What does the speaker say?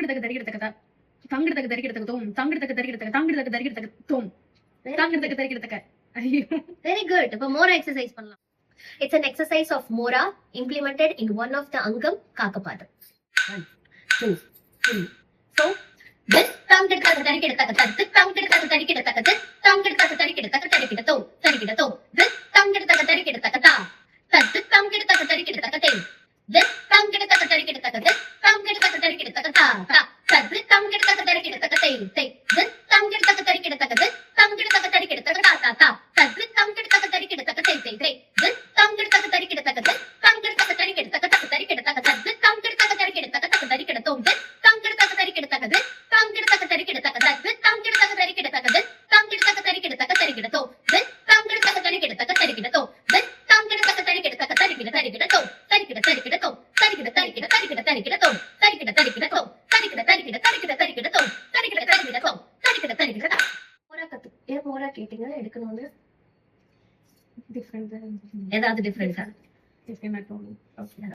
தாங்கிடத்தக்க தரிகிடத்தக்க தங்கிடத்தக்க தரிகிடத்தக்க தோம் தங்கிடத்தக்க தரிகிடத்தக்க தங்கிடத்தக்க தரிகிடத்தக்க தோம் தங்கிடத்தக்க தரிகிடத்தக்க. Very good. இப்போ மோரா எக்ஸசைஸ் பண்ணலாம். It's an exercise of Mora implemented in one of the Angam Kakapadam. 1, 2, 3, 4. This tangidaka tarikidaka this tangidaka tarikidaka this tangidaka tarikidaka tarikidaka tarikidaka this tangidaka tarikidaka ta this tangidaka tarikidaka te this tangidaka tarikidaka this tangidaka tarikidaka ta ta this tangidaka tarikidaka te this tangidaka tarikidaka this tangidaka tarikidaka ta ta ta this tangidaka tarikidaka te this tangidaka tarikidaka this tangidaka tarikidaka tarikidaka this tangidaka tarikidaka tarikidaka this tangidaka tarikidaka this tangidaka tarikidaka this tangidaka tarikidaka this tangidaka tarikidaka tarikidaka this tangidaka tarikidaka tarikidaka this tangidaka tarikidaka tarikidaka tarikidaka tarikidaka tarikidaka tarikidaka tarikidaka tarikidaka tarikidaka tarikidaka tarikidaka tarikidaka tarikidaka. மோரா கத்து ஏன் மோரா கேட்டீங்க எடுக்கணும்னு? Different ஏதாவது டிஃபரெண்டா? Different.